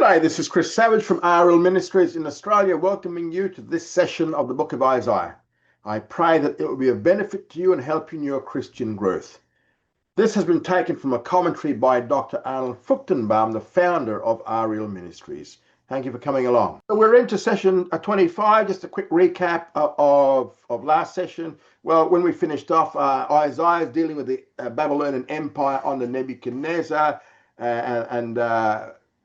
G'day, this is Chris Savage from RL Ministries in Australia, welcoming you to this session of the book of Isaiah. I pray that it will be of benefit to you and help you in your Christian growth. This has been taken from a commentary by Dr. Arnold Fruchtenbaum, the founder of RL Ministries. Thank you for coming along. So we're into session 25, just a quick recap of last session. Well, when we finished off, Isaiah is dealing with the Babylonian Empire under Nebuchadnezzar,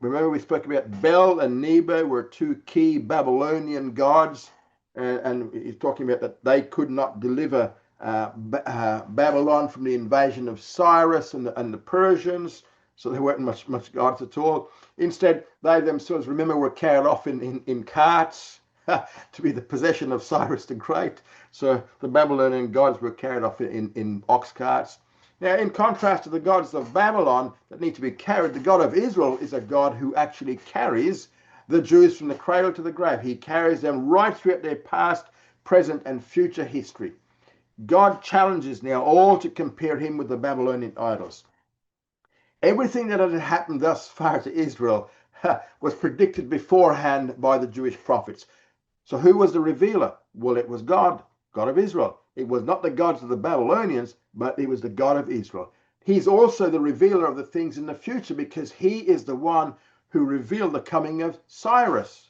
remember we spoke about Bel and Nebo were two key Babylonian gods, and he's talking about that they could not deliver Babylon from the invasion of Cyrus and the Persians, so there weren't much gods at all. Instead, they themselves, remember, were carried off in carts to be the possession of Cyrus the Great. So the Babylonian gods were carried off in ox carts. Now, in contrast to the gods of Babylon that need to be carried, the God of Israel is a God who actually carries the Jews from the cradle to the grave. He carries them right throughout their past, present, and future history. God challenges now all to compare him with the Babylonian idols. Everything that had happened thus far to Israel was predicted beforehand by the Jewish prophets. So who was the revealer? Well, it was God, God of Israel. It was not the gods of the Babylonians, but it was the God of Israel. He's also the revealer of the things in the future because he is the one who revealed the coming of Cyrus.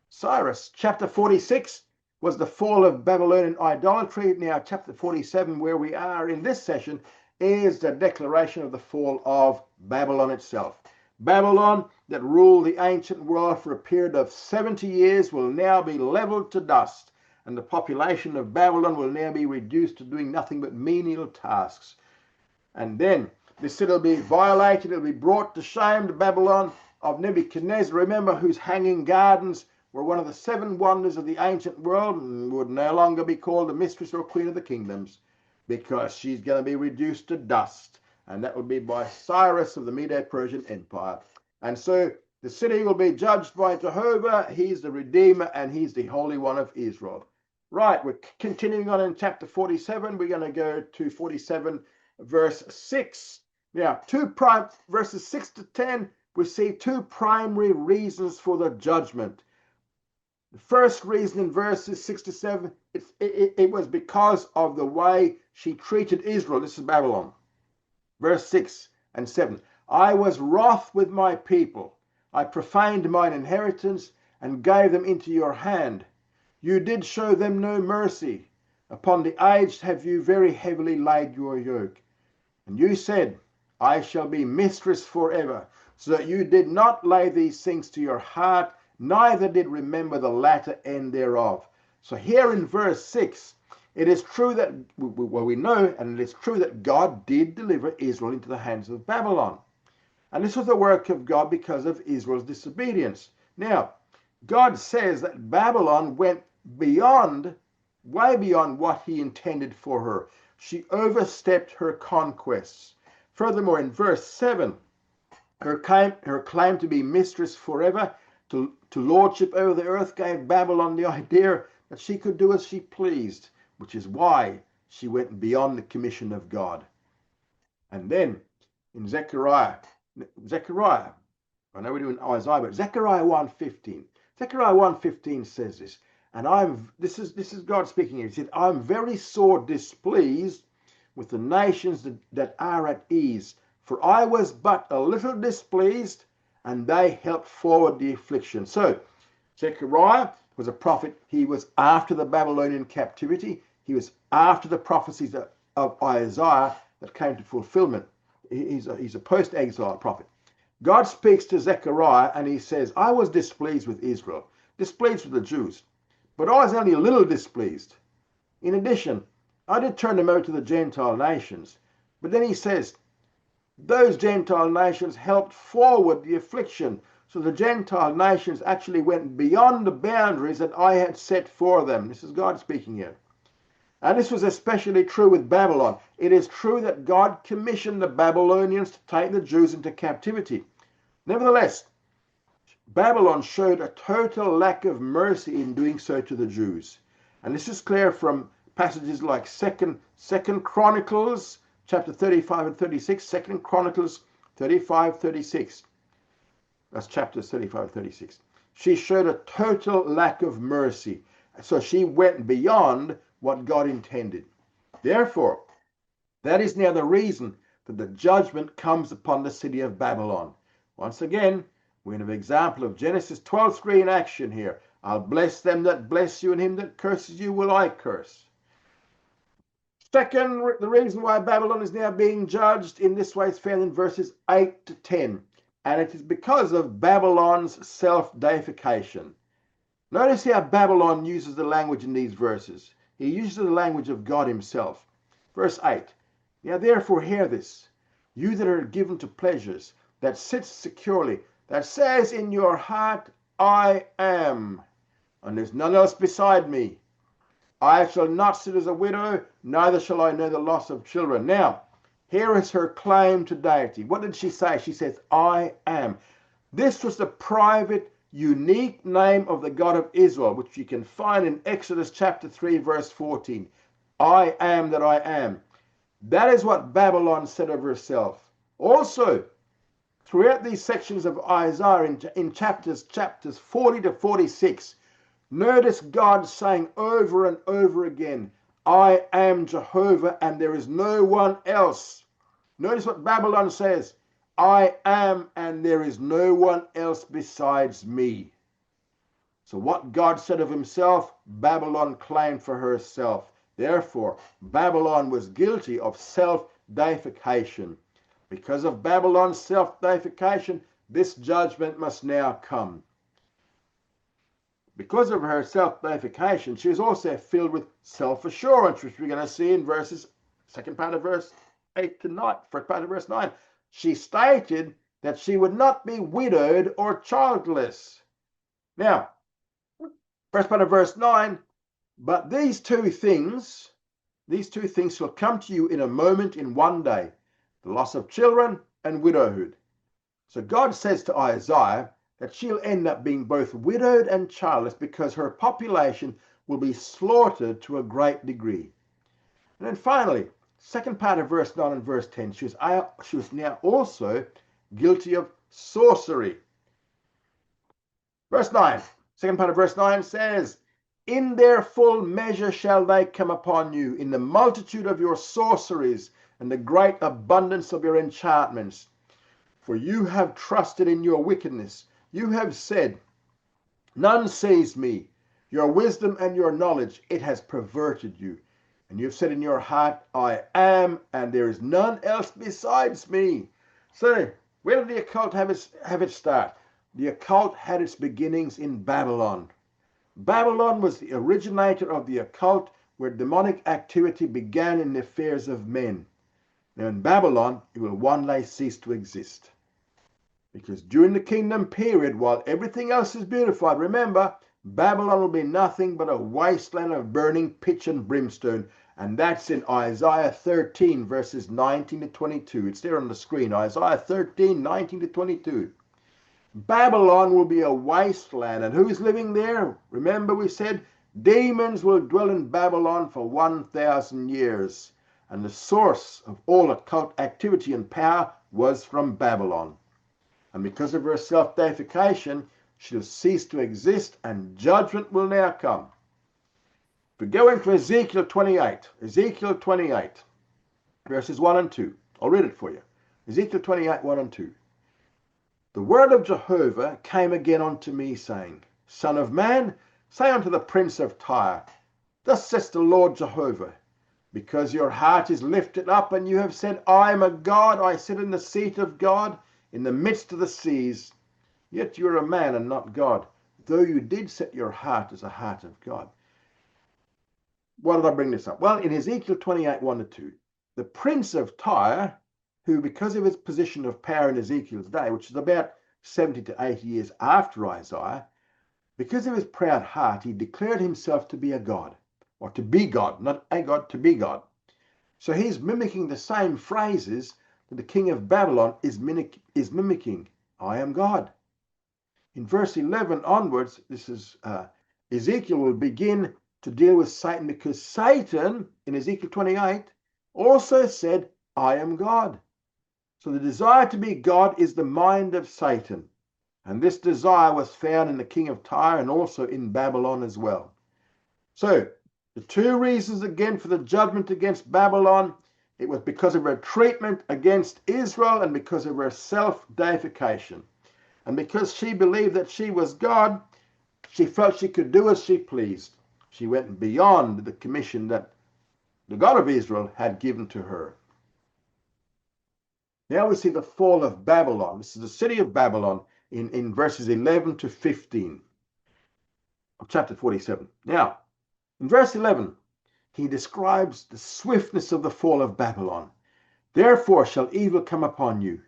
Cyrus, chapter 46, was the fall of Babylonian idolatry. Now, chapter 47, where we are in this session, is the declaration of the fall of Babylon itself. Babylon, that ruled the ancient world for a period of 70 years, will now be leveled to dust, and the population of Babylon will now be reduced to doing nothing but menial tasks. And then the city will be violated, it will be brought to shame, the Babylon of Nebuchadnezzar, remember, whose hanging gardens were one of the 7 wonders of the ancient world, and would no longer be called the mistress or queen of the kingdoms, because she's going to be reduced to dust, and that will be by Cyrus of the Medo-Persian Empire. And so the city will be judged by Jehovah. He's the Redeemer, and he's the Holy One of Israel. Right, we're continuing on in chapter 47. We're going to go to 47, verse 6. Now, verses 6 to 10, we see 2 primary reasons for the judgment. The first reason in verses 6 to 7, it was because of the way she treated Israel. This is Babylon. Verse 6 and 7. I was wroth with my people. I profaned mine inheritance and gave them into your hand. You did show them no mercy. Upon the aged have you very heavily laid your yoke. And you said, I shall be mistress forever, so that you did not lay these things to your heart, neither did remember the latter end thereof. So here in verse 6, it is true that, well, we know, and it is true that God did deliver Israel into the hands of Babylon. And this was the work of God because of Israel's disobedience. Now, God says that Babylon went way beyond what he intended for her. She overstepped her conquests. Furthermore, in verse 7, her claim to be mistress forever, to lordship over the earth, gave Babylon the idea that she could do as she pleased, which is why she went beyond the commission of God. And then in Zechariah, I know we're doing Isaiah, but Zechariah 1:15. Zechariah 1:15 says this, and this is God speaking here. He said, I'm very sore displeased with the nations that are at ease, for I was but a little displeased, and they helped forward the affliction. So Zechariah was a prophet. He was after the Babylonian captivity. He was after the prophecies of Isaiah that came to fulfillment. He's a post-exile prophet. God speaks to Zechariah and he says, I was displeased with Israel, displeased with the Jews, but I was only a little displeased. In addition, I did turn them over to the Gentile nations. But then he says, those Gentile nations helped forward the affliction. So the Gentile nations actually went beyond the boundaries that I had set for them. This is God speaking here. And this was especially true with Babylon. It is true that God commissioned the Babylonians to take the Jews into captivity. Nevertheless, Babylon showed a total lack of mercy in doing so to the Jews. And this is clear from passages like Second Chronicles chapter 35 and 36, 2 Chronicles 35, 36. That's chapters 35 36. She showed a total lack of mercy. So she went beyond what God intended. Therefore, that is now the reason that the judgment comes upon the city of Babylon. Once again, we have an example of Genesis 12:3 in action here. I'll bless them that bless you, and him that curses you will I curse. Second, the reason why Babylon is now being judged in this way is found in verses 8 to 10. And it is because of Babylon's self-deification. Notice how Babylon uses the language in these verses. He uses the language of God himself. Verse 8. Now therefore hear this, you that are given to pleasures, that sits securely, that says in your heart, I am, and there's none else beside me. I shall not sit as a widow, neither shall I know the loss of children. Now, here is her claim to deity. What did she say? She says, I am. This was the private, unique name of the God of Israel, which you can find in Exodus chapter 3, verse 14. I am that I am. That is what Babylon said of herself. Also, throughout these sections of Isaiah in chapters 40 to 46, notice God saying over and over again, I am Jehovah and there is no one else. Notice what Babylon says, I am and there is no one else besides me. So what God said of himself, Babylon claimed for herself. Therefore, Babylon was guilty of self-deification. Because of Babylon's self-deification, this judgment must now come. Because of her self-deification, she is also filled with self-assurance, which we're going to see in second part of verse 8 to 9, first part of verse 9. She stated that she would not be widowed or childless. Now, first part of verse 9, but these two things shall come to you in a moment, in one day, the loss of children and widowhood. So God says to Isaiah that she'll end up being both widowed and childless because her population will be slaughtered to a great degree. And then finally, second part of verse 9 and verse 10, she was now also guilty of sorcery. Verse 9, second part of verse 9 says, in their full measure shall they come upon you, in the multitude of your sorceries and the great abundance of your enchantments. For you have trusted in your wickedness. You have said, none sees me. Your wisdom and your knowledge, it has perverted you. And you've said in your heart, I am, and there is none else besides me. So, where did the occult have its start? The occult had its beginnings in Babylon. Babylon was the originator of the occult, where demonic activity began in the affairs of men. Now in Babylon, it will one day cease to exist. Because during the kingdom period, while everything else is beautified, remember, Babylon will be nothing but a wasteland of burning pitch and brimstone. And that's in Isaiah 13, verses 19 to 22. It's there on the screen, Isaiah 13, 19 to 22. Babylon will be a wasteland. And who is living there? Remember we said demons will dwell in Babylon for 1,000 years. And the source of all occult activity and power was from Babylon. And because of her self-deification, she'll cease to exist and judgment will now come. If we go into Ezekiel 28, verses 1 and 2. I'll read it for you. Ezekiel 28, 1 and 2. The word of Jehovah came again unto me, saying, Son of man, say unto the prince of Tyre, Thus says the Lord Jehovah, because your heart is lifted up, and you have said, I am a God, I sit in the seat of God, in the midst of the seas. Yet you are a man and not God, though you did set your heart as a heart of God. Why did I bring this up? Well, in Ezekiel 28, 1 to 2, the prince of Tyre, who because of his position of power in Ezekiel's day, which is about 70 to 80 years after Isaiah, because of his proud heart, he declared himself to be a god, or to be God, not a god, to be God. So he's mimicking the same phrases that the king of Babylon is mimicking. I am God. In verse 11 onwards, this is Ezekiel will begin to deal with Satan, because Satan, in Ezekiel 28, also said, I am God. So the desire to be God is the mind of Satan. And this desire was found in the king of Tyre and also in Babylon as well. So, the two reasons again for the judgment against Babylon, it was because of her treatment against Israel and because of her self-deification. And because she believed that she was God, she felt she could do as she pleased. She went beyond the commission that the God of Israel had given to her. Now we see the fall of Babylon. This is the city of Babylon in verses 11 to 15 of chapter 47. Now, in verse 11, he describes the swiftness of the fall of Babylon. Therefore shall evil come upon you.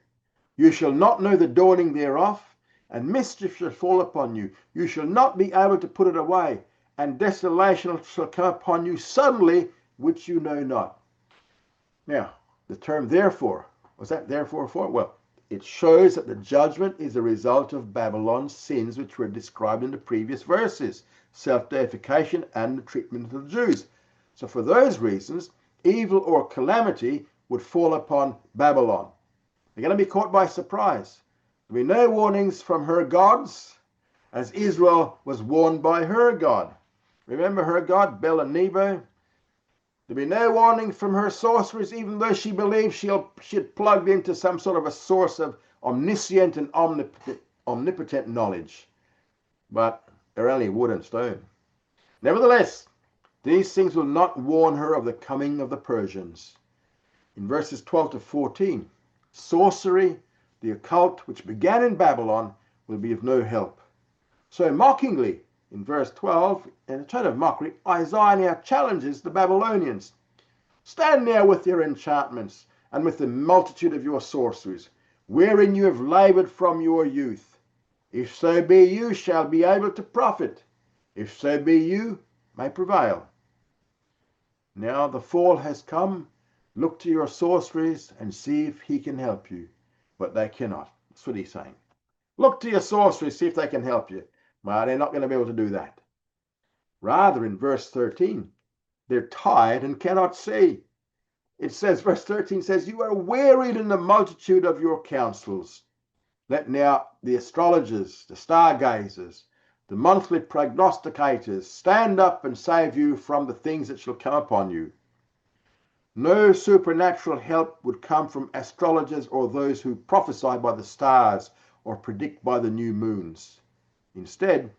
You shall not know the dawning thereof, and mischief shall fall upon you. You shall not be able to put it away, and desolation shall come upon you suddenly, which you know not. Now, the term therefore, what's that therefore for? Well, it shows that the judgment is a result of Babylon's sins, which were described in the previous verses, self-deification and the treatment of the Jews. So for those reasons, evil or calamity would fall upon Babylon. They're going to be caught by surprise. There'll be no warnings from her gods, as Israel was warned by her God. Remember her god, Bel and Nebo? There'll be no warning from her sorcerers, even though she believed she had plugged into some sort of a source of omniscient and omnipotent knowledge. But they're only wood and stone. Nevertheless, these things will not warn her of the coming of the Persians. In verses 12 to 14, sorcery, the occult, which began in Babylon, will be of no help. So mockingly, in verse 12, in a tone of mockery, Isaiah now challenges the Babylonians. Stand now with your enchantments and with the multitude of your sorceries, wherein you have laboured from your youth. If so be you shall be able to profit. If so be you may prevail. Now the fall has come. Look to your sorceries and see if he can help you. But they cannot. That's what he's saying. Look to your sorceries, see if they can help you. Well, they're not going to be able to do that. Rather, in verse 13, they're tired and cannot see. It says, verse 13 says, you are wearied in the multitude of your counsels. Let now the astrologers, the stargazers, the monthly prognosticators stand up and save you from the things that shall come upon you. No supernatural help would come from astrologers or those who prophesy by the stars or predict by the new moons. Instead,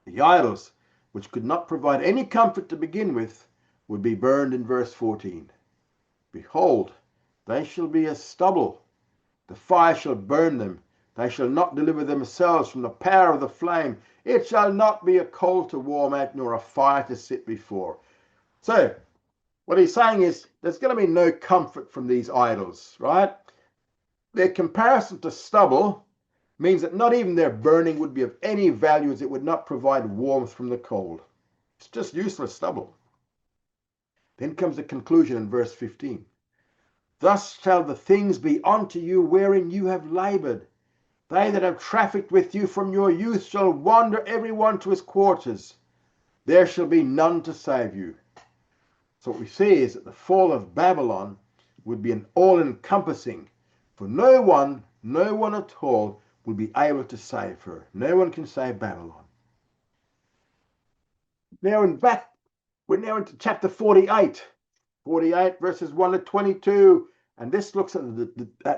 the idols, which could not provide any comfort to begin with, would be burned in verse 14. Behold, they shall be as stubble. The fire shall burn them. They shall not deliver themselves from the power of the flame. It shall not be a coal to warm at, nor a fire to sit before. So, what he's saying is, there's going to be no comfort from these idols, right? Their comparison to stubble means that not even their burning would be of any value, as it would not provide warmth from the cold. It's just useless stubble. Then comes the conclusion in verse 15. Thus shall the things be unto you wherein you have laboured. They that have trafficked with you from your youth shall wander every one to his quarters. There shall be none to save you. So what we see is that the fall of Babylon would be an all-encompassing, for no one at all will be able to save her. No one can save Babylon. We're now into chapter 48. 48 verses 1 to 22. And this looks at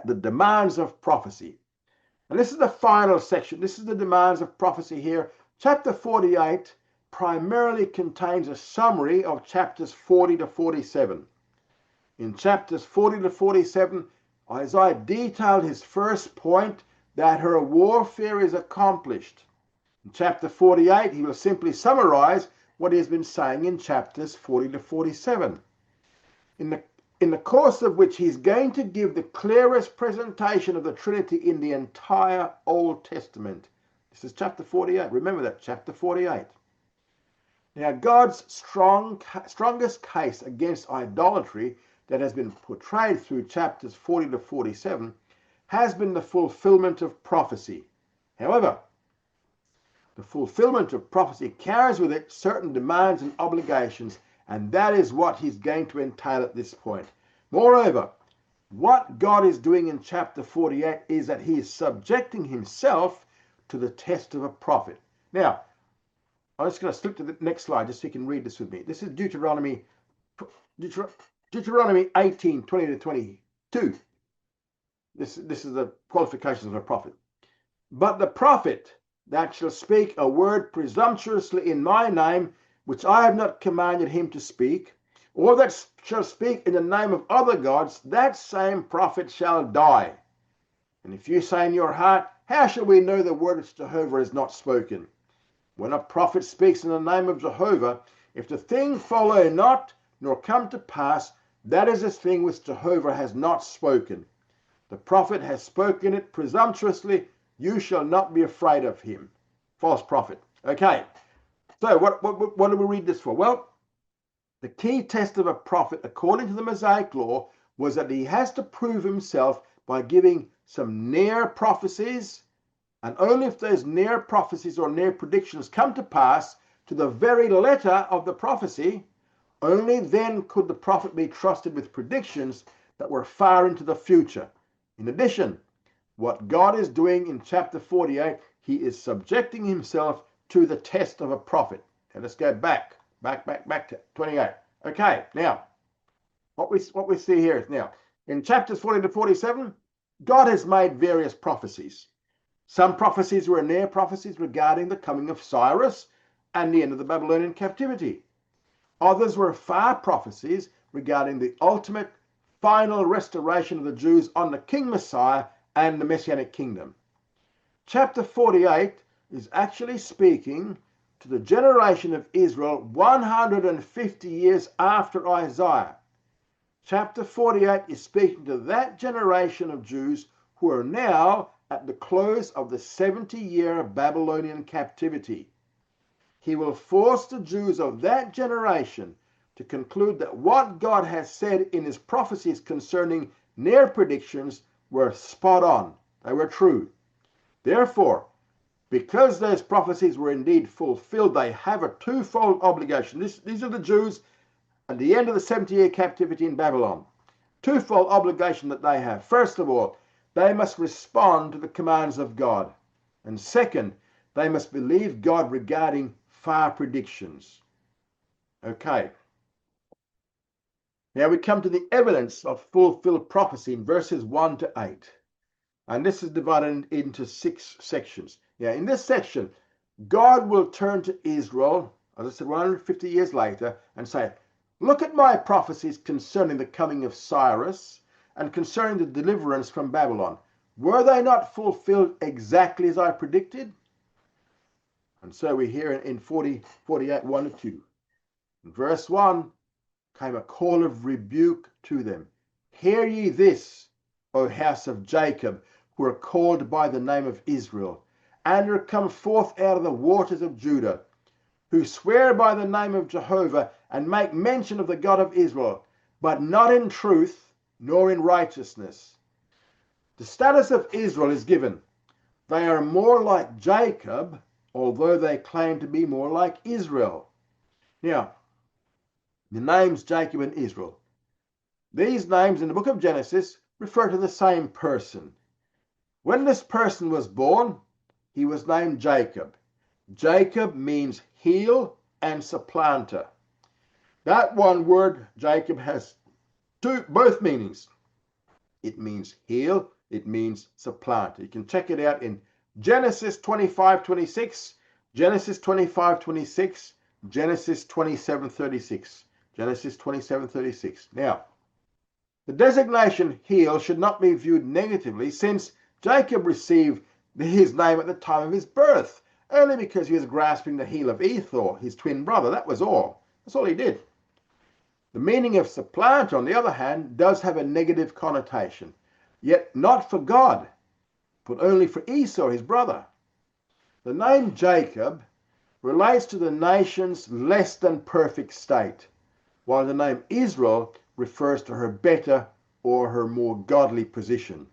the demands of prophecy. And this is the final section. This is the demands of prophecy here. Chapter 48 primarily contains a summary of chapters 40 to 47. In chapters 40 to 47, Isaiah detailed his first point, that her warfare is accomplished. In chapter 48, he will simply summarize what he has been saying in chapters 40 to 47. In the course of which he's going to give the clearest presentation of the Trinity in the entire Old Testament. This is chapter 48. Remember that, chapter 48. Now, God's strongest case against idolatry that has been portrayed through chapters 40 to 47 has been the fulfillment of prophecy. However, the fulfillment of prophecy carries with it certain demands and obligations, and that is what he's going to entail at this point. Moreover, what God is doing in chapter 48 is that he is subjecting himself to the test of a prophet. Now, I'm just going to slip to the next slide just so you can read this with me. This is Deuteronomy 18, 20 to 22. This is the qualifications of a prophet. But the prophet that shall speak a word presumptuously in my name, which I have not commanded him to speak, or that shall speak in the name of other gods, that same prophet shall die. And if you say in your heart, how shall we know the word which Jehovah has not spoken? When a prophet speaks in the name of Jehovah, if the thing follow not, nor come to pass, that is a thing which Jehovah has not spoken. The prophet has spoken it presumptuously, you shall not be afraid of him. False prophet. Okay, so what do we read this for? Well, the key test of a prophet, according to the Mosaic law, was that he has to prove himself by giving some near prophecies, and only if those near prophecies or near predictions come to pass to the very letter of the prophecy, only then could the prophet be trusted with predictions that were far into the future. In addition, what God is doing in chapter 48, he is subjecting himself to the test of a prophet. And let's go back to 28. Okay, now, what we see here is now, in chapters 40 to 47, God has made various prophecies. Some prophecies were near prophecies regarding the coming of Cyrus and the end of the Babylonian captivity. Others were far prophecies regarding the ultimate final restoration of the Jews under King Messiah and the Messianic kingdom. Chapter 48 is actually speaking to the generation of Israel 150 years after Isaiah. Chapter 48 is speaking to that generation of Jews who are now at the close of the 70-year Babylonian captivity. He will force the Jews of that generation to conclude that what God has said in his prophecies concerning near predictions were spot on. They were true. Therefore, because those prophecies were indeed fulfilled, they have a twofold obligation. These are the Jews at the end of the 70-year captivity in Babylon. Twofold obligation that they have. First of all, they must respond to the commands of God. And second, they must believe God regarding far predictions. Okay. Now we come to the evidence of fulfilled prophecy in verses 1 to 8. And this is divided into 6 sections. Now, in this section, God will turn to Israel, as I said, 150 years later, and say, look at my prophecies concerning the coming of Cyrus and concerning the deliverance from Babylon. Were they not fulfilled exactly as I predicted? And so we hear in 48, 1 to 2. In verse 1 came a call of rebuke to them. Hear ye this, O house of Jacob, who are called by the name of Israel, and are come forth out of the waters of Judah, who swear by the name of Jehovah, and make mention of the God of Israel, but not in truth, nor in righteousness. The status of Israel is given. They are more like Jacob, although they claim to be more like Israel. Now, the names Jacob and Israel. These names in the book of Genesis refer to the same person. When this person was born, he was named Jacob. Jacob means heel and supplanter. That one word, Jacob, has both meanings. It means heel, it means supplanter. You can check it out in Genesis 25:26, Genesis 25:26, Genesis 27:36. Genesis 27:36. Now, the designation heel should not be viewed negatively, since Jacob received his name at the time of his birth, only because he was grasping the heel of Esau, his twin brother. That was all. That's all he did. The meaning of supplanter, on the other hand, does have a negative connotation, yet not for God, but only for Esau, his brother. The name Jacob relates to the nation's less than perfect state, while the name Israel refers to her better or her more godly position.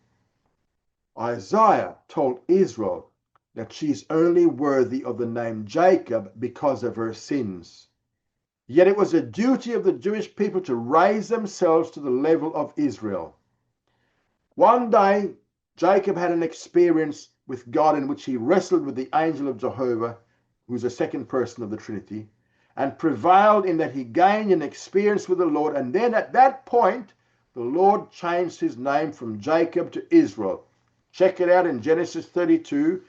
Isaiah told Israel that she's only worthy of the name Jacob because of her sins. Yet it was a duty of the Jewish people to raise themselves to the level of Israel. One day, Jacob had an experience with God in which he wrestled with the angel of Jehovah, who's the second person of the Trinity, and prevailed in that he gained an experience with the Lord. And then at that point, the Lord changed his name from Jacob to Israel. Check it out in Genesis 32,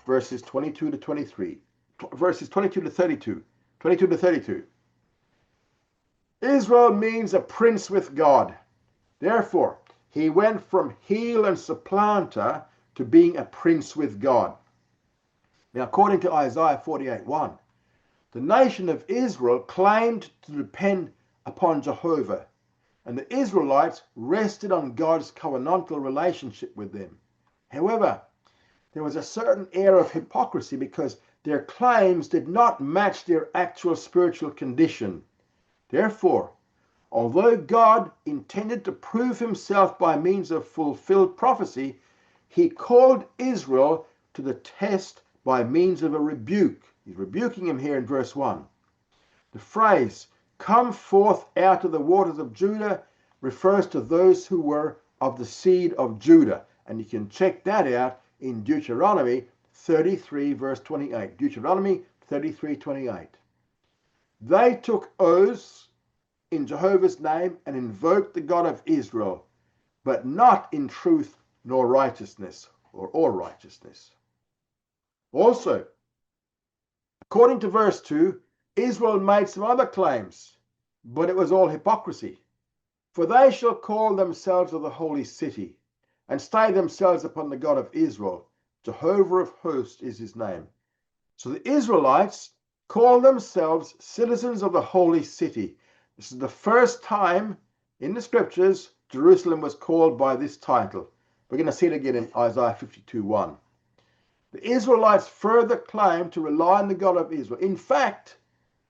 verses 22 to 23. Verses 22 to 32. 22 to 32. Israel means a prince with God. Therefore, he went from heel and supplanter to being a prince with God. Now, according to Isaiah 48:1, the nation of Israel claimed to depend upon Jehovah, and the Israelites rested on God's covenantal relationship with them. However, there was a certain air of hypocrisy because their claims did not match their actual spiritual condition. Therefore, although God intended to prove himself by means of fulfilled prophecy, he called Israel to the test by means of a rebuke. He's rebuking him here in verse 1. The phrase, "come forth out of the waters of Judah," refers to those who were of the seed of Judah. And you can check that out in Deuteronomy 33, verse 28. Deuteronomy 33:28. They took oaths in Jehovah's name and invoked the God of Israel, but not in truth nor righteousness, or all righteousness. Also, according to verse 2, Israel made some other claims, but it was all hypocrisy. For they shall call themselves of the holy city, and stay themselves upon the God of Israel. Jehovah of hosts is his name. So the Israelites call themselves citizens of the holy city. This is the first time in the scriptures Jerusalem was called by this title. We're going to see it again in Isaiah 52:1. The Israelites further claimed to rely on the God of Israel. In fact,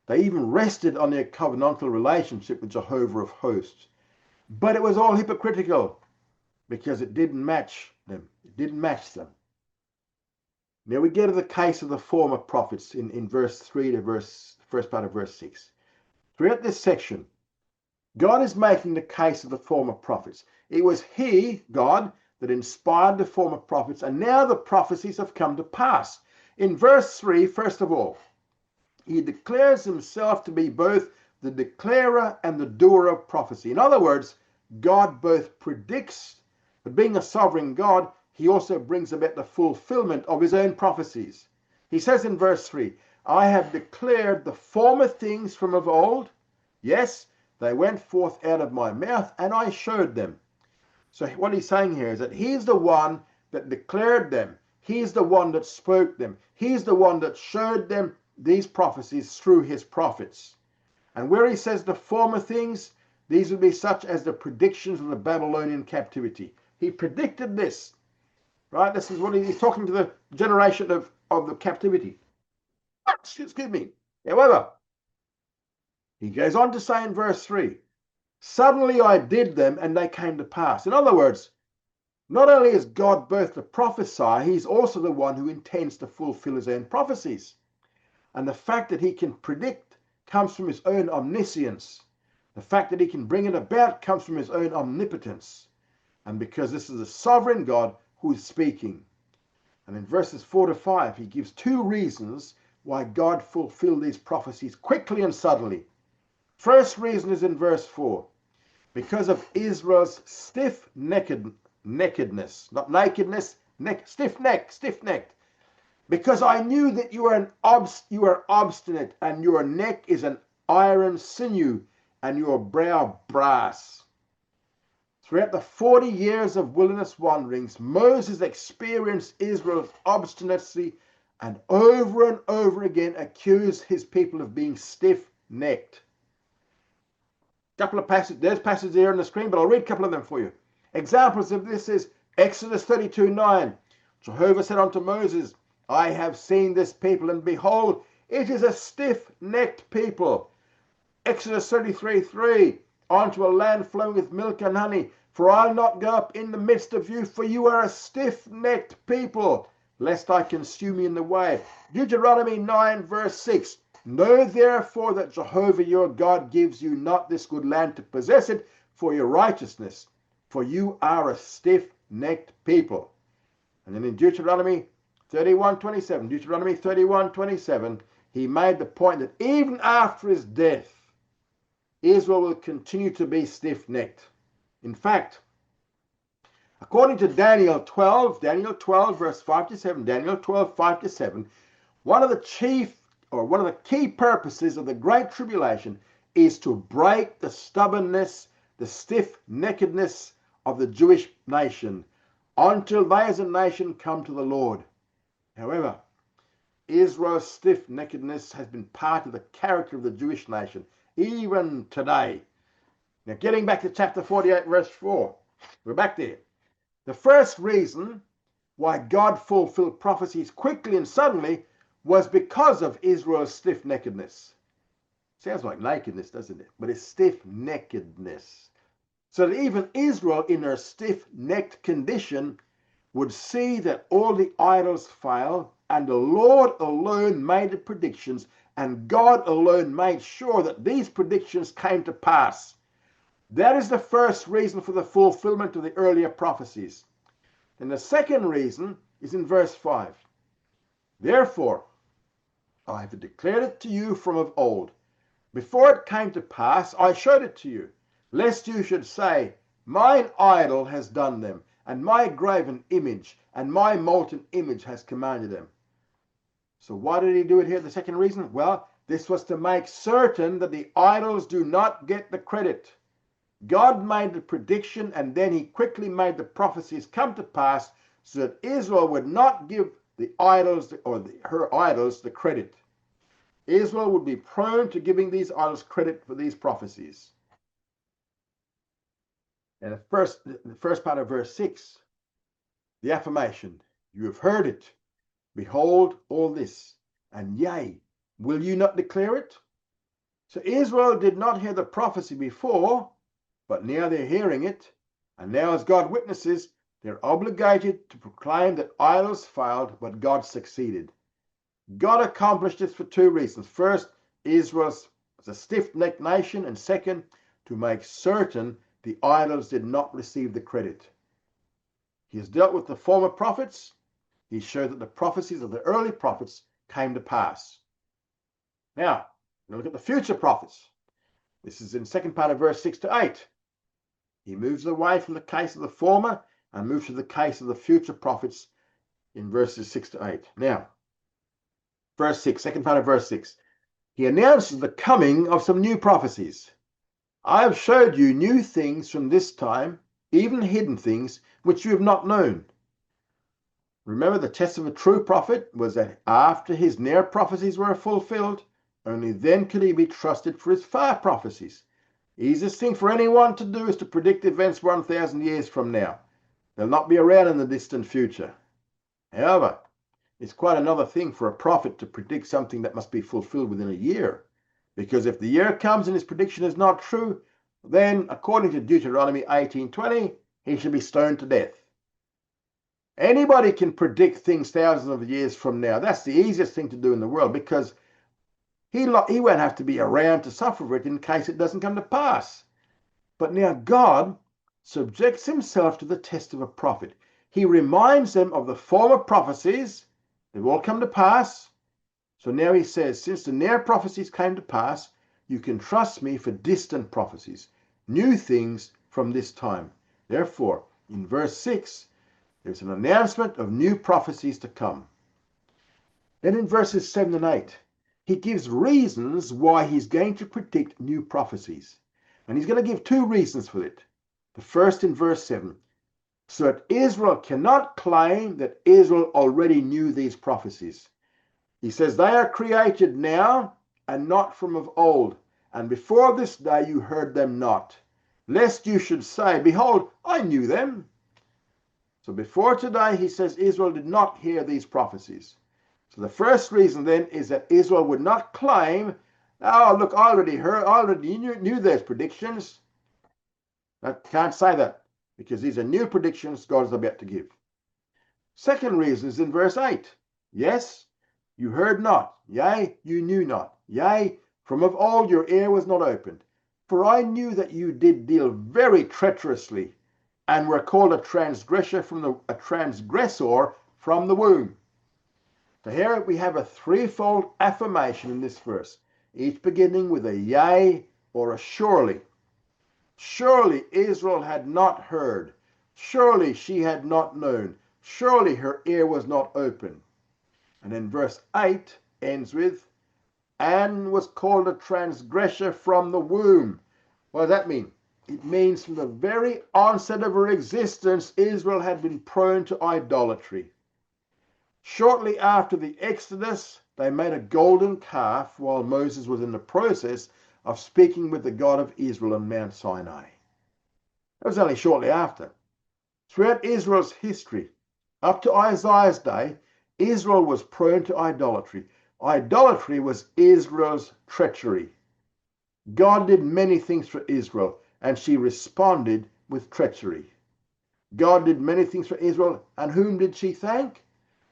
they even rested on their covenantal relationship with Jehovah of hosts. But it was all hypocritical because it didn't match them. It didn't match them. Now we get to the case of the former prophets in verse 3 to first part of verse 6. Throughout this section, God is making the case of the former prophets. It was he, God, that inspired the former prophets, and now the prophecies have come to pass. In verse 3, first of all, he declares himself to be both the declarer and the doer of prophecy. In other words, God both predicts, but being a sovereign God, he also brings about the fulfillment of his own prophecies. He says in verse 3, I have declared the former things from of old. Yes, they went forth out of my mouth, and I showed them. So what he's saying here is that he's the one that declared them. He's the one that spoke them. He's the one that showed them these prophecies through his prophets. And where he says the former things, these would be such as the predictions of the Babylonian captivity. He predicted this, right? This is what he's talking to the generation of the captivity. Excuse me. However, he goes on to say in verse 3, suddenly I did them and they came to pass. In other words, not only is God both the prophesier, he's also the one who intends to fulfill his own prophecies. And the fact that he can predict comes from his own omniscience. The fact that he can bring it about comes from his own omnipotence. And because this is a sovereign God who is speaking. And in verses 4 to 5, he gives two reasons why God fulfilled these prophecies quickly and suddenly. First reason is in verse 4. Because of Israel's stiff-neckedness, not nakedness, stiff-necked. Because I knew that you are obstinate, and your neck is an iron sinew, and your brow brass. Throughout the 40 years of wilderness wanderings, Moses experienced Israel's obstinacy and over again accused his people of being stiff-necked. Couple of passages, there's passages there on the screen, but I'll read a couple of them for you. Examples of this is Exodus 32:9. Jehovah said unto Moses, I have seen this people, and behold, it is a stiff-necked people. Exodus 33:3. Unto a land flowing with milk and honey, for I'll not go up in the midst of you, for you are a stiff-necked people, lest I consume you in the way. Deuteronomy 9 verse 6. Know therefore that Jehovah your God gives you not this good land to possess it for your righteousness, for you are a stiff-necked people. And then in Deuteronomy 31:27, Deuteronomy 31:27, he made the point that even after his death, Israel will continue to be stiff-necked. In fact, according to Daniel 12, verse 5 to 7, Daniel 12, 5 to 7, one of the key purposes of the Great Tribulation is to break the stubbornness, the stiff-neckedness of the Jewish nation until they as a nation come to the Lord. However, Israel's stiff-neckedness has been part of the character of the Jewish nation, even today. Now, getting back to chapter 48, verse 4, we're back there. The first reason why God fulfilled prophecies quickly and suddenly was because of Israel's stiff-neckedness. Sounds like nakedness, doesn't it? But it's stiff-neckedness. So that even Israel, in her stiff-necked condition, would see that all the idols fail, and the Lord alone made the predictions, and God alone made sure that these predictions came to pass. That is the first reason for the fulfillment of the earlier prophecies. And the second reason is in verse 5. Therefore, I have declared it to you from of old. Before it came to pass, I showed it to you, lest you should say, mine idol has done them, and my graven image and my molten image has commanded them. So why did he do it here? The second reason? Well, this was to make certain that the idols do not get the credit. God made the prediction, and then he quickly made the prophecies come to pass so that Israel would not give the idols or her idols the credit. Israel would be prone to giving these idols credit for these prophecies. And the first part of verse 6, the affirmation, you have heard it. Behold all this, and yea, will you not declare it? So Israel did not hear the prophecy before, but now they're hearing it. And now as God witnesses, they're obligated to proclaim that idols failed, but God succeeded. God accomplished this for two reasons. First, Israel was a stiff-necked nation, and second, to make certain the idols did not receive the credit. He has dealt with the former prophets. He showed that the prophecies of the early prophets came to pass. Now, we'll look at the future prophets. This is in the second part of verse 6 to 8. He moves away from the case of the former and moves to the case of the future prophets in verses 6 to 8. Now, verse 6, second part of verse 6. He announces the coming of some new prophecies. I have showed you new things from this time, even hidden things, which you have not known. Remember, the test of a true prophet was that after his near prophecies were fulfilled, only then could he be trusted for his far prophecies. Easiest thing for anyone to do is to predict events 1,000 years from now. They'll not be around in the distant future. However, it's quite another thing for a prophet to predict something that must be fulfilled within a year. Because if the year comes and his prediction is not true, then according to Deuteronomy 18:20, he should be stoned to death. Anybody can predict things thousands of years from now. That's the easiest thing to do in the world, because he won't have to be around to suffer for it in case it doesn't come to pass. But now God subjects himself to the test of a prophet. He reminds them of the former prophecies. They've all come to pass. So now he says, since the near prophecies came to pass, you can trust me for distant prophecies, new things from this time. Therefore, in verse 6, there's an announcement of new prophecies to come. Then in verses 7 and 8, he gives reasons why he's going to predict new prophecies. And he's going to give two reasons for it. The first in verse 7, so that Israel cannot claim that Israel already knew these prophecies. He says, they are created now and not from of old, and before this day you heard them not, lest you should say, behold, I knew them. So before today, he says, Israel did not hear these prophecies. So the first reason then is that Israel would not claim, oh, look, I already knew those predictions. I can't say that, because these are new predictions God is about to give. Second reason is in verse 8. Yes, you heard not, yea, you knew not, yea, from of old your ear was not opened. For I knew that you did deal very treacherously, and were called a transgressor from the womb. So here we have a threefold affirmation in this verse, each beginning with a yea or a surely. Surely Israel had not heard. Surely she had not known. Surely her ear was not open. And then verse 8 ends with, and was called a transgressor from the womb. What does that mean? It means from the very onset of her existence, Israel had been prone to idolatry. Shortly after the Exodus, they made a golden calf while Moses was in the process of speaking with the God of Israel on Mount Sinai. That was only shortly after. Throughout Israel's history, up to Isaiah's day, Israel was prone to idolatry. Idolatry was Israel's treachery. God did many things for Israel, and she responded with treachery. God did many things for Israel, and whom did she thank?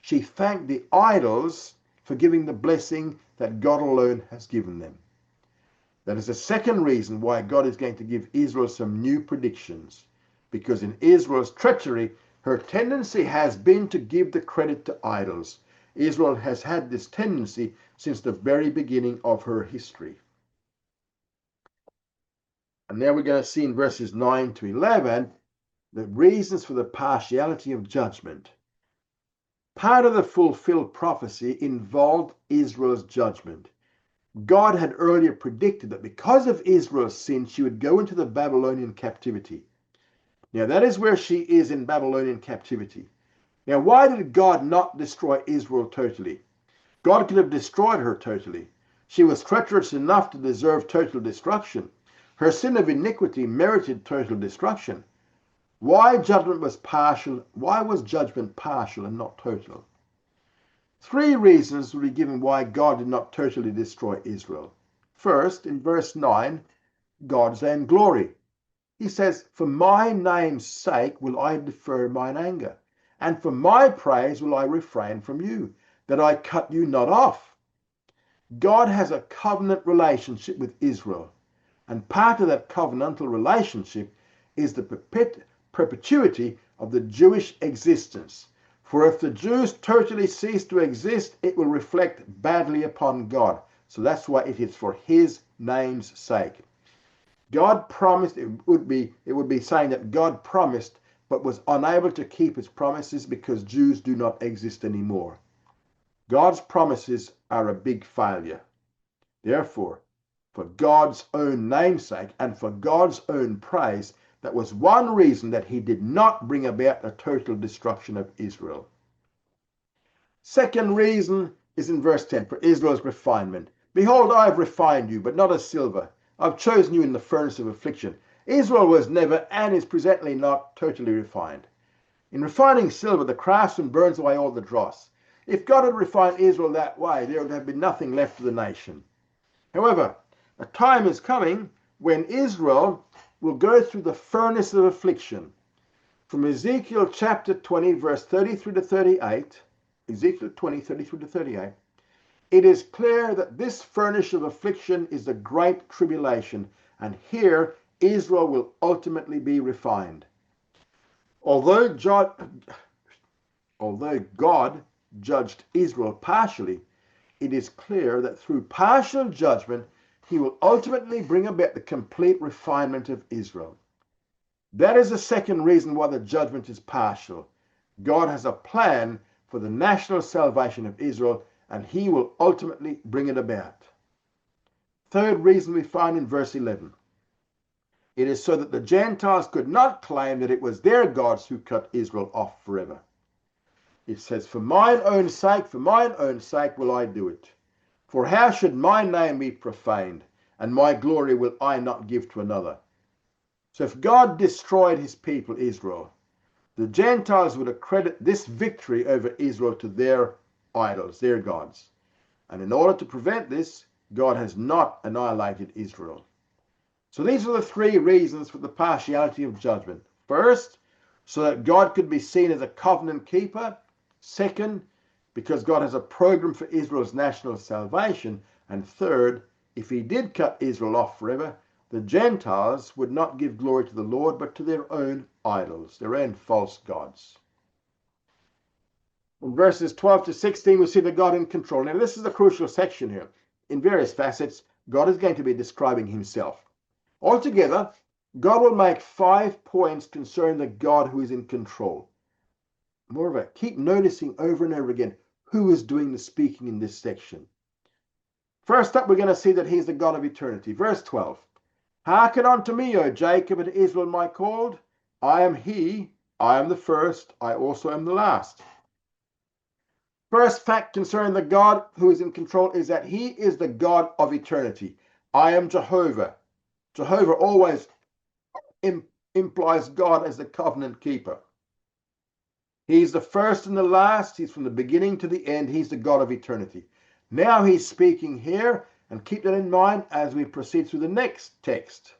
She thanked the idols for giving the blessing that God alone has given them. That is the second reason why God is going to give Israel some new predictions. Because in Israel's treachery, her tendency has been to give the credit to idols. Israel has had this tendency since the very beginning of her history. And now we're going to see in verses 9 to 11 the reasons for the partiality of judgment. Part of the fulfilled prophecy involved Israel's judgment. God had earlier predicted that because of Israel's sin, she would go into the Babylonian captivity. Now, that is where she is in Babylonian captivity. Now, why did God not destroy Israel totally? God could have destroyed her totally. She was treacherous enough to deserve total destruction. Her sin of iniquity merited total destruction. Why judgment was partial? Why was judgment partial and not total? Three reasons will be given why God did not totally destroy Israel. First, in verse 9, God's own glory. He says, for my name's sake will I defer mine anger, and for my praise will I refrain from you, that I cut you not off. God has a covenant relationship with Israel, and part of that covenantal relationship is the perpetuity of the Jewish existence. For if the Jews totally cease to exist, it will reflect badly upon God. So that's why it is for his name's sake. God promised, it would be saying that God promised but was unable to keep his promises because Jews do not exist anymore. God's promises are a big failure. Therefore, for God's own namesake and for God's own praise, that was one reason that he did not bring about a total destruction of Israel. Second reason is in verse 10, for Israel's refinement. Behold, I have refined you, but not as silver. I've chosen you in the furnace of affliction. Israel was never and is presently not totally refined. In refining silver, the craftsman burns away all the dross. If God had refined Israel that way, there would have been nothing left of the nation. However, a time is coming when Israel will go through the furnace of affliction. From Ezekiel chapter 20, verse 33 to 38, Ezekiel 20, 33 to 38, it is clear that this furnace of affliction is the great tribulation, and here Israel will ultimately be refined. Although God judged Israel partially, it is clear that through partial judgment, he will ultimately bring about the complete refinement of Israel. That is the second reason why the judgment is partial. God has a plan for the national salvation of Israel, and he will ultimately bring it about. Third reason we find in verse 11. It is so that the Gentiles could not claim that it was their gods who cut Israel off forever. It says, for mine own sake will I do it. For how should my name be profaned, and my glory will I not give to another? So if God destroyed his people Israel, the Gentiles would accredit this victory over Israel to their idols, their gods. And in order to prevent this, God has not annihilated Israel. So these are the three reasons for the partiality of judgment. First, so that God could be seen as a covenant keeper. Second, because God has a program for Israel's national salvation. And third, if he did cut Israel off forever, the Gentiles would not give glory to the Lord, but to their own idols, their own false gods. In verses 12 to 16, we see the God in control. Now, this is a crucial section here. In various facets, God is going to be describing himself. Altogether, God will make 5 points concerning the God who is in control. Moreover, keep noticing over and over again who is doing the speaking in this section. First up, we're going to see that he's the God of eternity. Verse 12. Hearken unto me, O Jacob and Israel, my called. I am he, I am the first, I also am the last. First fact concerning the God who is in control is that he is the God of eternity. I am Jehovah. Jehovah always implies God as the covenant keeper. He's the first and the last. He's from the beginning to the end. He's the God of eternity. Now he's speaking here, and keep that in mind as we proceed through the next text.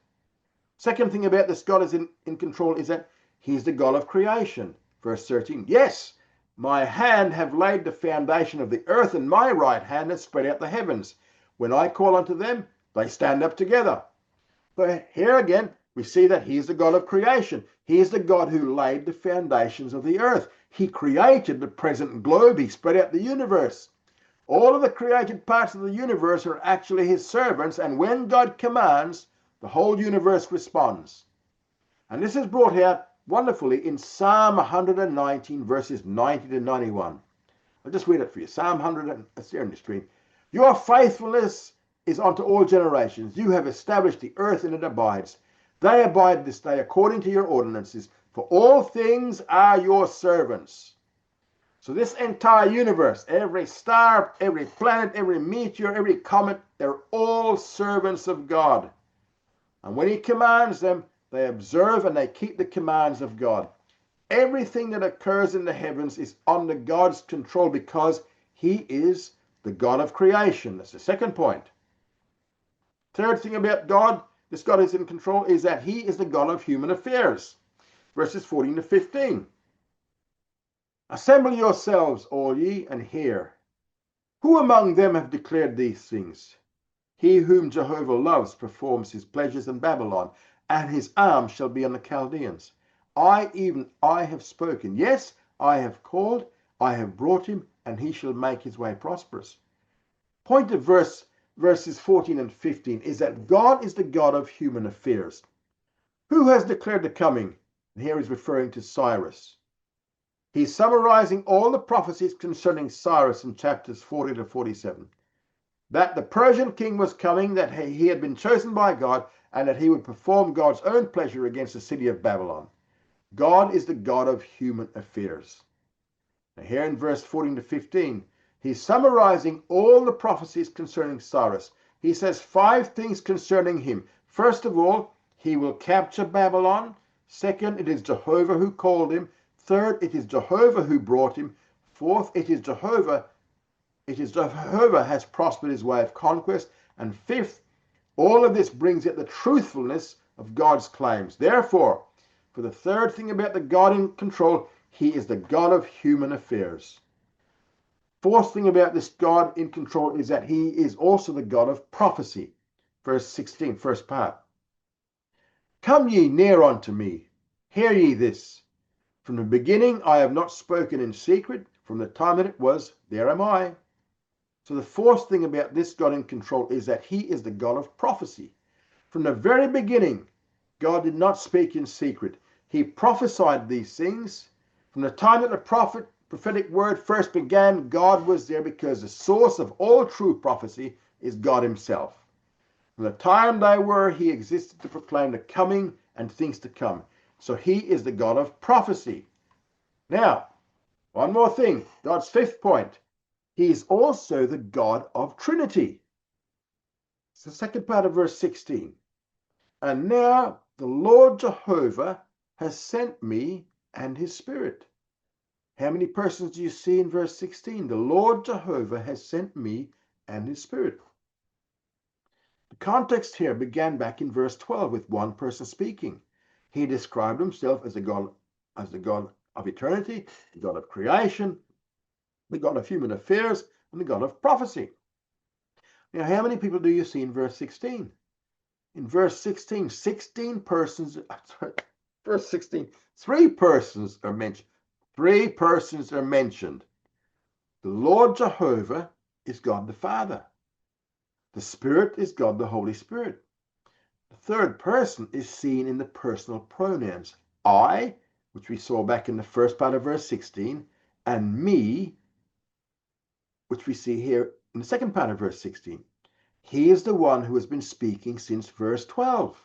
Second thing about this God is in control is that he's the God of creation. Verse 13. Yes, my hand have laid the foundation of the earth, and my right hand has spread out the heavens. When I call unto them, they stand up together. But here again, we see that he's the God of creation. He is the God who laid the foundations of the earth. He created the present globe. He spread out the universe. All of the created parts of the universe are actually his servants, and when God commands, the whole universe responds. And this is brought out wonderfully in Psalm 119, verses 90 to 91. I'll just read it for you. Psalm 100, it's there on the screen. Your faithfulness is unto all generations. You have established the earth, and it abides. They abide this day according to your ordinances, for all things are your servants. So this entire universe, every star, every planet, every meteor, every comet, they're all servants of God. And when he commands them, they observe and they keep the commands of God. Everything that occurs in the heavens is under God's control because he is the God of creation. That's the second point. Third thing about God, this God is in control, is that he is the God of human affairs. Verses 14 to 15. Assemble yourselves, all ye, and hear. Who among them have declared these things? He whom Jehovah loves performs his pleasures in Babylon, and his arm shall be on the Chaldeans. I have spoken. Yes, I have called, I have brought him, and he shall make his way prosperous. Point of verses 14 and 15 is that God is the God of human affairs. Who has declared the coming? And here he's referring to Cyrus. He's summarizing all the prophecies concerning Cyrus in chapters 40 to 47. That the Persian king was coming, that he had been chosen by God, and that he would perform God's own pleasure against the city of Babylon. God is the God of human affairs. Now here in verse 14 to 15, he's summarizing all the prophecies concerning Cyrus. He says 5 things concerning him. First of all, he will capture Babylon. Second, it is Jehovah who called him. Third, it is Jehovah who brought him. Fourth, it is Jehovah has prospered his way of conquest. And fifth, all of this brings out the truthfulness of God's claims. Therefore, for the third thing about the God in control, he is the God of human affairs. Fourth thing about this God in control is that he is also the God of prophecy. Verse 16, first part. Come ye near unto me, hear ye this. From the beginning I have not spoken in secret, from the time that it was, there am I. So the fourth thing about this God in control is that he is the God of prophecy. From the very beginning, God did not speak in secret. He prophesied these things. From the time that the prophetic word first began, God was there because the source of all true prophecy is God himself. From the time they were, he existed to proclaim the coming and things to come. So he is the God of prophecy. Now, one more thing, God's fifth point. He is also the God of Trinity. It's the second part of verse 16. And now the Lord Jehovah has sent me and his Spirit. How many persons do you see in verse 16? The Lord Jehovah has sent me and his Spirit. The context here began back in verse 12 with one person speaking. He described himself as the God of eternity, the God of creation, the God of human affairs, and the God of prophecy. Now, how many people do you see in verse 16? In verse 16, 16 persons, Verse 16, three persons are mentioned. Three persons are mentioned. The Lord Jehovah is God the Father. The Spirit is God the Holy Spirit. The third person is seen in the personal pronouns I, which we saw back in the first part of verse 16, and me, which we see here in the second part of verse 16. He is the one who has been speaking since verse 12.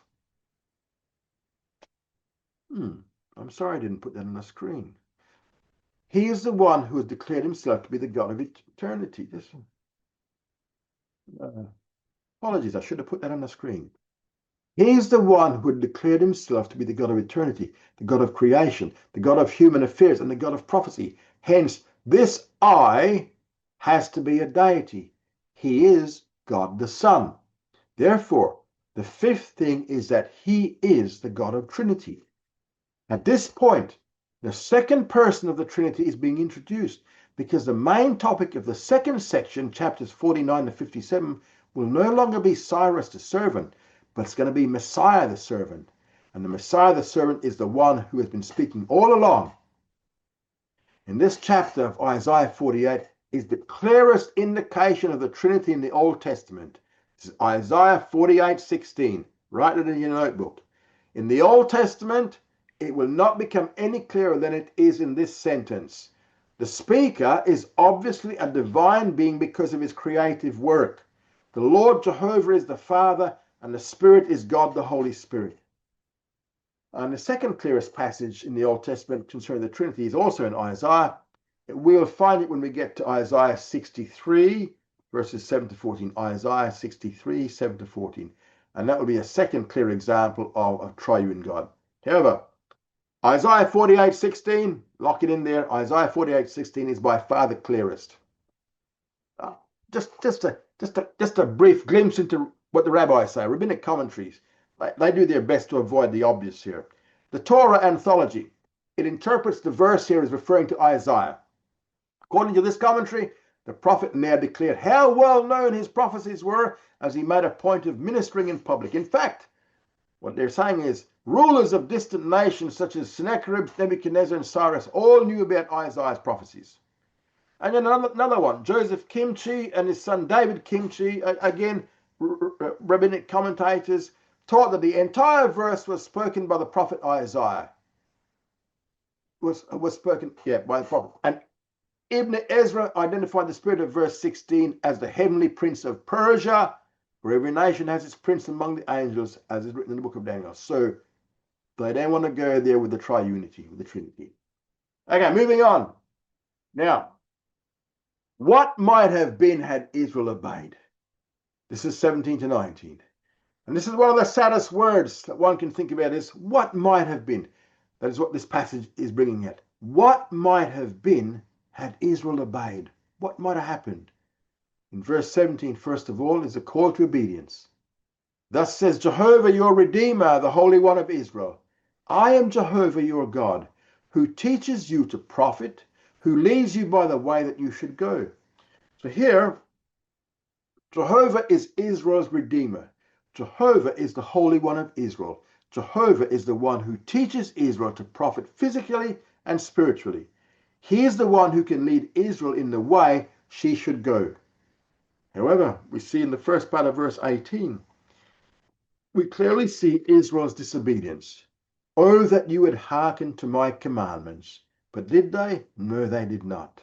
I'm sorry I didn't put that on the screen. He is the one who has declared himself to be the God of eternity. Apologies, I should have put that on the screen. He is the one who had declared himself to be the God of eternity, the God of creation, the God of human affairs, and the God of prophecy. Hence, this I has to be a deity. He is God the Son. Therefore, the fifth thing is that he is the God of Trinity. At this point, the second person of the Trinity is being introduced because the main topic of the second section, chapters 49 to 57, will no longer be Cyrus the servant, but it's going to be Messiah the servant. And the Messiah the servant is the one who has been speaking all along. In this chapter of Isaiah 48 is the clearest indication of the Trinity in the Old Testament. This is Isaiah 48:16. Write it in your notebook. In the Old Testament, it will not become any clearer than it is in this sentence. The speaker is obviously a divine being because of his creative work. The Lord Jehovah is the Father, and the Spirit is God the Holy Spirit. And the second clearest passage in the Old Testament concerning the Trinity is also in Isaiah. We'll find it when we get to Isaiah 63, verses 7 to 14. Isaiah 63, 7 to 14. And that will be a second clear example of a triune God. However, Isaiah 48:16, lock it in there. Isaiah 48:16 is by far the clearest. Just a brief glimpse into what the rabbis say, rabbinic commentaries. They do their best to avoid the obvious here. The Torah Anthology, it interprets the verse here as referring to Isaiah. According to this commentary, the prophet now declared how well known his prophecies were as he made a point of ministering in public. In fact, what they're saying is rulers of distant nations such as Sennacherib, Nebuchadnezzar, and Cyrus all knew about Isaiah's prophecies. And then another one, Joseph Kimchi and his son David Kimchi, again, rabbinic commentators, taught that the entire verse was spoken by the prophet Isaiah. Was spoken, by the prophet. And Ibn Ezra identified the spirit of verse 16 as the heavenly prince of Persia, for every nation has its prince among the angels, as is written in the book of Daniel. So they don't want to go there with the triunity, with the Trinity. Okay, moving on. Now, what might have been had Israel obeyed? This is 17 to 19. And this is one of the saddest words that one can think about is what might have been. That is what this passage is bringing at. What might have been had Israel obeyed? What might have happened? In verse 17, first of all, is a call to obedience. Thus says Jehovah your Redeemer, the Holy One of Israel. I am Jehovah your God, who teaches you to profit, who leads you by the way that you should go. So here, Jehovah is Israel's Redeemer. Jehovah is the Holy One of Israel. Jehovah is the one who teaches Israel to profit physically and spiritually. He is the one who can lead Israel in the way she should go. However, we see in the first part of verse 18, we clearly see Israel's disobedience. Oh, that you would hearken to my commandments. But did they? No, they did not.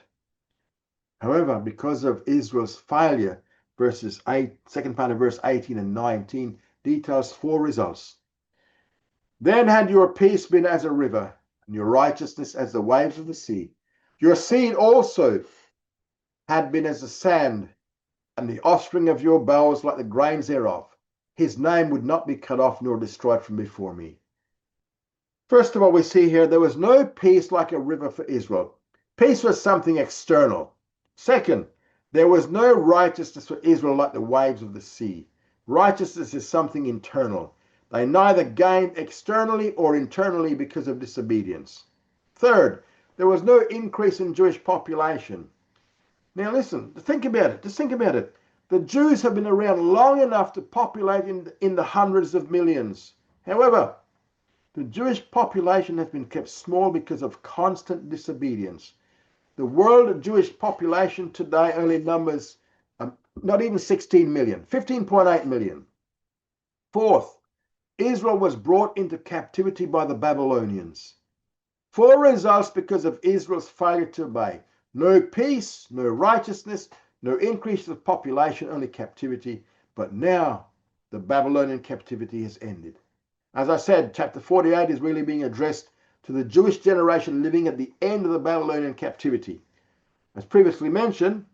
However, because of Israel's failure, second part of verse 18 and 19 details four results. Then had your peace been as a river, and your righteousness as the waves of the sea. Your seed also had been as the sand, and the offspring of your bowels like the grains thereof. His name would not be cut off nor destroyed from before me. First of all, we see here there was no peace like a river for Israel. Peace was something external. Second, there was no righteousness for Israel like the waves of the sea. Righteousness is something internal. They neither gained externally or internally because of disobedience. Third, there was no increase in Jewish population. Now listen, think about it. Just think about it. The Jews have been around long enough to populate in the hundreds of millions. However, The Jewish population has been kept small because of constant disobedience. The world Jewish population today only numbers not even 16 million, 15.8 million. Fourth, Israel was brought into captivity by the Babylonians. Four results because of Israel's failure to obey. No peace, no righteousness, no increase of population, only captivity. But now the Babylonian captivity has ended. As I said, chapter 48 is really being addressed to the Jewish generation living at the end of the Babylonian captivity. As previously mentioned,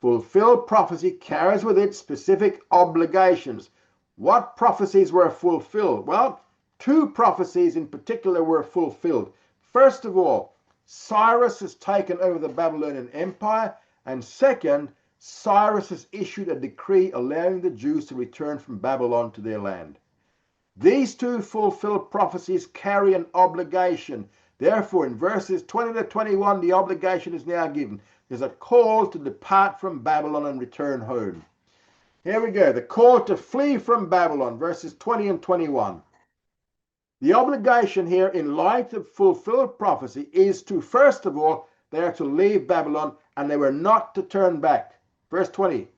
fulfilled prophecy carries with it specific obligations. What prophecies were fulfilled? Well, two prophecies in particular were fulfilled. First of all, Cyrus has taken over the Babylonian Empire, and second, Cyrus has issued a decree allowing the Jews to return from Babylon to their land. These two fulfilled prophecies carry an obligation. Therefore, in verses 20 to 21, the obligation is now given. There's a call to depart from Babylon and return home. Here we go. The call to flee from Babylon, verses 20 and 21. The obligation here, in light of fulfilled prophecy, is to, first of all, they are to leave Babylon, and they were not to turn back. Verse 20.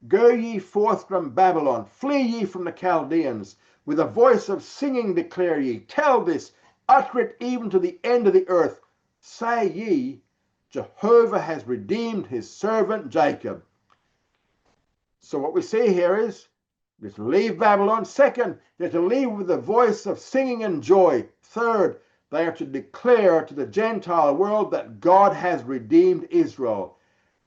Go ye forth from Babylon, flee ye from the Chaldeans. With a voice of singing declare ye, tell this, utter it even to the end of the earth. Say ye, Jehovah has redeemed his servant Jacob. So what we see here is they're to leave Babylon. Second, they're to leave with a voice of singing and joy. Third, they are to declare to the Gentile world that God has redeemed Israel.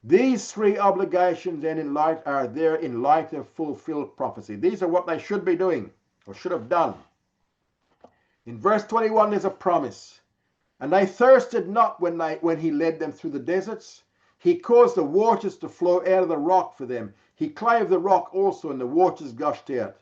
These three obligations then are there in light of fulfilled prophecy. These are what they should be doing or should have done. In verse 21 there's a promise. And they thirsted not when he led them through the deserts. He caused the waters to flow out of the rock for them. He clave the rock also, and the waters gushed out.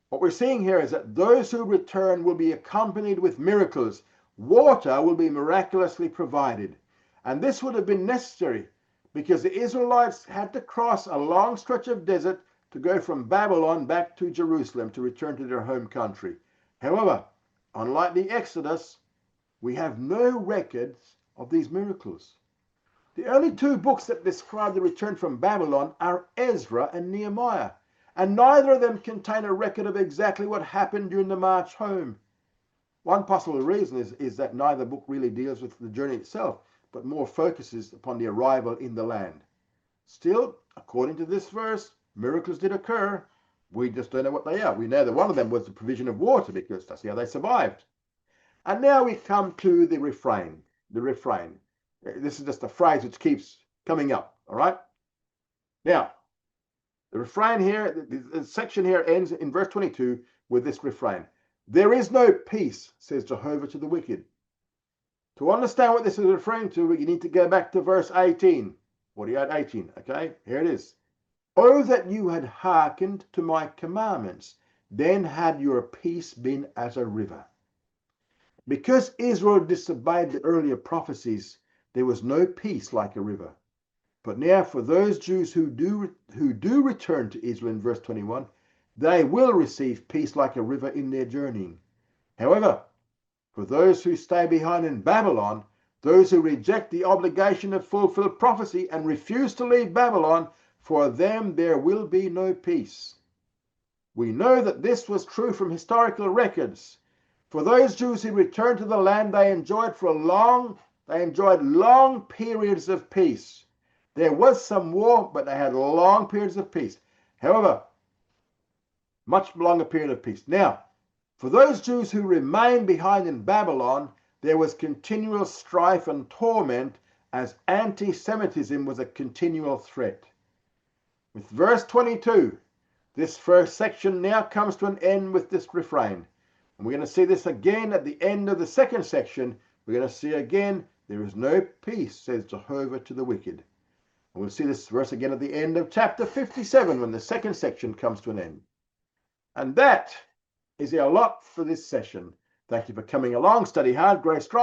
What we're seeing here is that those who return will be accompanied with miracles. Water will be miraculously provided. And this would have been necessary because the Israelites had to cross a long stretch of desert to go from Babylon back to Jerusalem to return to their home country. However, unlike the Exodus, we have no records of these miracles. The only two books that describe the return from Babylon are Ezra and Nehemiah, and neither of them contain a record of exactly what happened during the march home. One possible reason is that neither book really deals with the journey itself, but more focuses upon the arrival in the land. Still, according to this verse, miracles did occur. We just don't know what they are. We know that one of them was the provision of water because that's how they survived. And now we come to the refrain. The refrain. This is just a phrase which keeps coming up, all right? Now, the refrain here, the section here ends in verse 22 with this refrain. There is no peace, says Jehovah to the wicked. To understand what this is referring to, you need to go back to verse 18. 48:18, okay? Here it is. Oh, that you had hearkened to my commandments, then had your peace been as a river. Because Israel disobeyed the earlier prophecies, there was no peace like a river. But now for those Jews who do return to Israel in verse 21, they will receive peace like a river in their journeying. However, for those who stay behind in Babylon, those who reject the obligation of fulfilled prophecy and refuse to leave Babylon, for them there will be no peace. We know that this was true from historical records. For those Jews who returned to the land, they enjoyed long periods of peace. There was some war, but they had long periods of peace. However, much longer period of peace. Now, for those Jews who remained behind in Babylon, there was continual strife and torment as anti-Semitism was a continual threat. With verse 22, this first section now comes to an end with this refrain. And we're going to see this again at the end of the second section. We're going to see again, there is no peace, says Jehovah to the wicked. And we'll see this verse again at the end of chapter 57 when the second section comes to an end. And that is our lot for this session. Thank you for coming along. Study hard, grow strong.